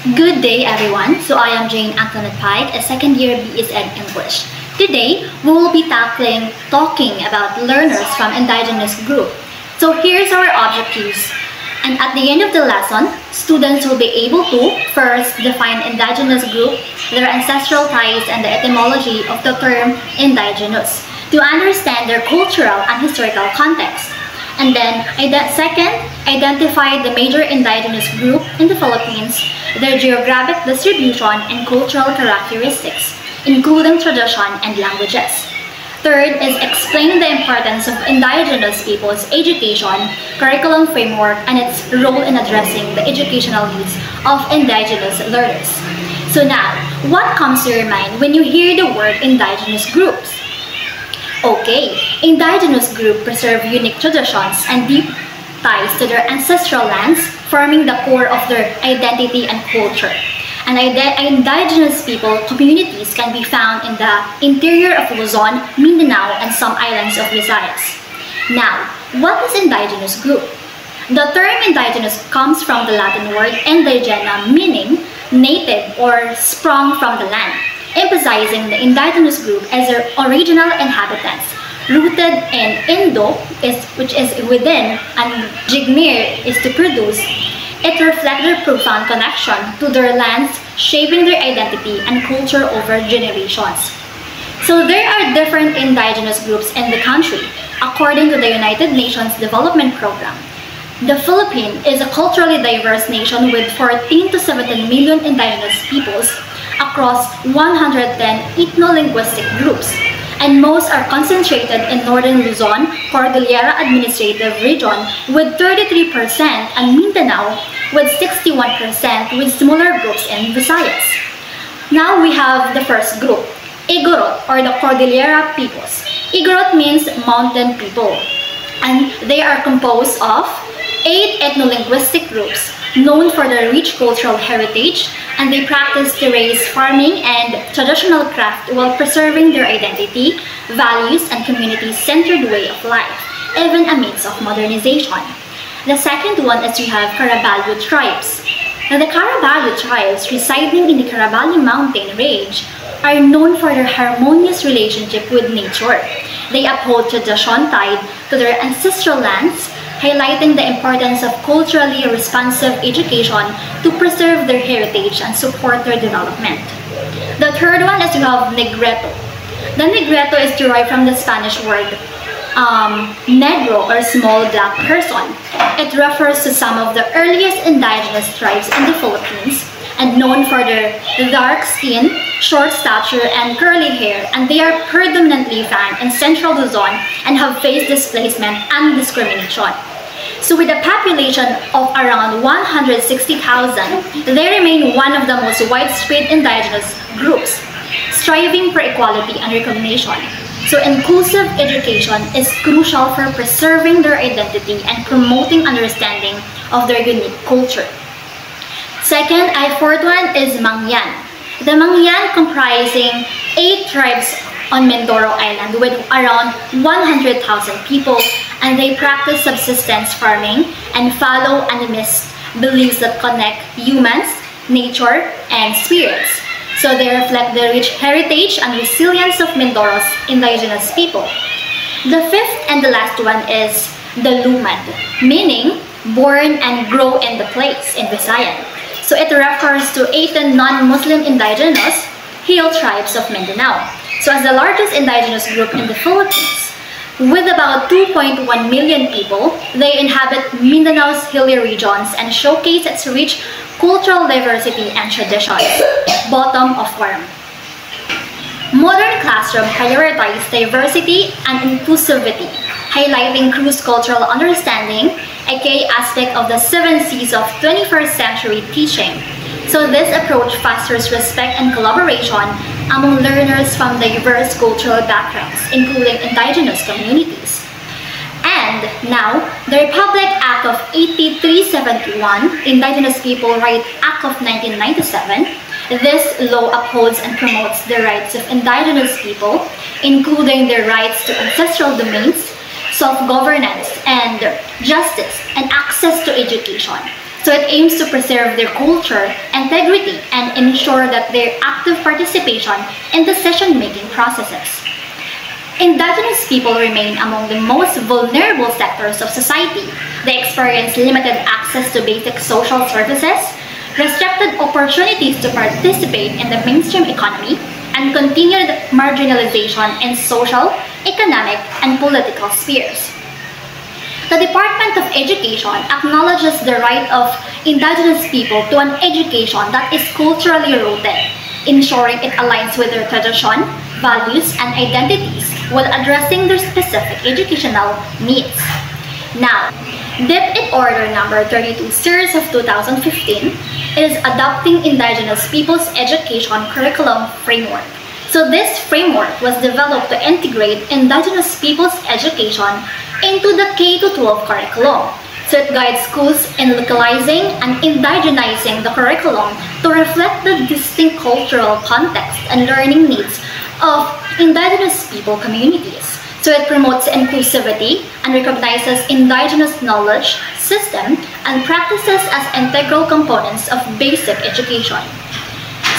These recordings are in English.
Good day, everyone. So I am Jane Antoinette Pike, a second year BS Ed English. Today, we will be talking about learners from indigenous group. So here's our objectives. And at the end of the lesson, students will be able to first define indigenous group, their ancestral ties, and the etymology of the term indigenous, to understand their cultural and historical context. And then, second, identify the major indigenous group in the Philippines, their geographic distribution and cultural characteristics, including tradition and languages. Third is explain the importance of indigenous people's education, curriculum framework, and its role in addressing the educational needs of indigenous learners. So now, what comes to your mind when you hear the word indigenous groups? Okay, indigenous groups preserve unique traditions and deep ties to their ancestral lands, forming the core of their identity and culture. And indigenous people communities can be found in the interior of Luzon, Mindanao, and some islands of Visayas. Now, what is indigenous group? The term indigenous comes from the Latin word indigena, meaning native or sprung from the land, emphasizing the indigenous group as their original inhabitants, rooted in Indo, which is within, and Jigmir is to produce. It reflects their profound connection to their lands, shaping their identity and culture over generations. So there are different indigenous groups in the country, according to the United Nations Development Program. The Philippines is a culturally diverse nation with 14 to 17 million indigenous peoples across 110 ethno-linguistic groups, and most are concentrated in northern Luzon, Cordillera Administrative Region with 33% and Mindanao with 61%, with smaller groups in Visayas. Now we have the first group, Igorot, or the Cordillera peoples. Igorot means mountain people, and they are composed of 8 ethno-linguistic groups known for their rich cultural heritage, and they practice terrace farming and traditional craft while preserving their identity, values, and community-centered way of life, even amidst of modernization. The second one is we have Caraballo tribes. Now, the Caraballo tribes residing in the Caraballo mountain range are known for their harmonious relationship with nature. They uphold tradition tied to their ancestral lands, highlighting the importance of culturally responsive education to preserve their heritage and support their development. The third one is we have Negreto. The Negreto is derived from the Spanish word negro, or small black person. It refers to some of the earliest indigenous tribes in the Philippines and known for their dark skin, short stature, and curly hair, and they are predominantly found in central Luzon and have faced displacement and discrimination. So with a population of around 160,000, they remain one of the most widespread indigenous groups, striving for equality and recognition. So inclusive education is crucial for preserving their identity and promoting understanding of their unique culture. Second, fourth one is Mangyan. The Mangyan comprising 8 tribes on Mindoro Island with around 100,000 people, and they practice subsistence farming and follow animist beliefs that connect humans, nature, and spirits. So they reflect the rich heritage and resilience of Mindoro's indigenous people. The fifth and the last one is the Lumad, meaning born and grow in the place in Visayan. So it refers to 18 non-Muslim indigenous hill tribes of Mindanao. So as the largest indigenous group in the Philippines, with about 2.1 million people, they inhabit Mindanao's hilly regions and showcase its rich cultural diversity and traditions. Bottom of worm. Modern classroom prioritize diversity and inclusivity, highlighting cross-cultural understanding, a key aspect of the 7 C's of 21st century teaching. So this approach fosters respect and collaboration among learners from diverse cultural backgrounds, including indigenous communities. And now, the Republic Act of 8371, Indigenous People Rights Act of 1997, this law upholds and promotes the rights of indigenous people, including their rights to ancestral domains, self-governance, and justice, and access to education. So it aims to preserve their culture, integrity, and ensure that their active participation in decision-making processes. Indigenous people remain among the most vulnerable sectors of society. They experience limited access to basic social services, restricted opportunities to participate in the mainstream economy, and continued marginalization in social, economic, and political spheres. The Department of Education acknowledges the right of Indigenous people to an education that is culturally rooted, ensuring it aligns with their tradition, values, and identities while addressing their specific educational needs. Now, DepEd Order Number 32 Series of 2015 is adopting Indigenous Peoples Education Curriculum Framework. So this framework was developed to integrate Indigenous Peoples education into the K-12 curriculum. So it guides schools in localizing and indigenizing the curriculum to reflect the distinct cultural context and learning needs of Indigenous people communities. So it promotes inclusivity and recognizes Indigenous knowledge, system, and practices as integral components of basic education.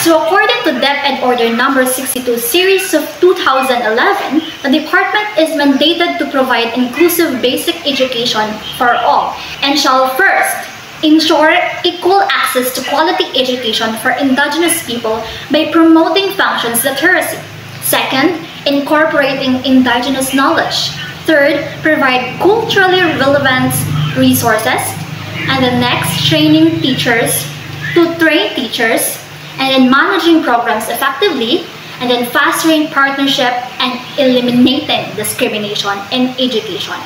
So according to DepEd Order Number 62 Series of 2011, the department is mandated to provide inclusive basic education for all and shall first ensure equal access to quality education for Indigenous people by promoting functions literacy. Second, incorporating Indigenous knowledge. Third, provide culturally relevant resources. And the next, training teachers to train teachers, and then managing programs effectively, and then fostering partnership and eliminating discrimination in education.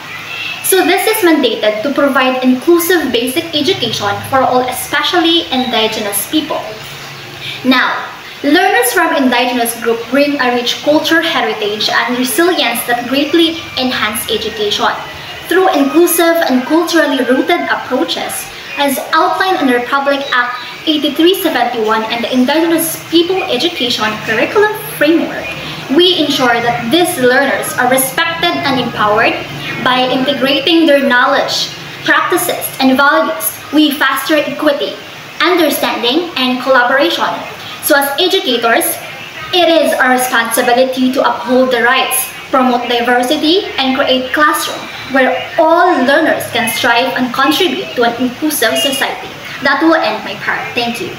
So this is mandated to provide inclusive basic education for all, especially Indigenous people. Now, learners from Indigenous group bring a rich culture heritage and resilience that greatly enhance education. Through inclusive and culturally rooted approaches, as outlined in the Republic Act 8371 and the Indigenous People Education Curriculum Framework, we ensure that these learners are respected and empowered. By integrating their knowledge, practices, and values, we foster equity, understanding, and collaboration. So as educators, it is our responsibility to uphold the rights, promote diversity, and create classrooms where all learners can strive and contribute to an inclusive society. That will end my part. Thank you.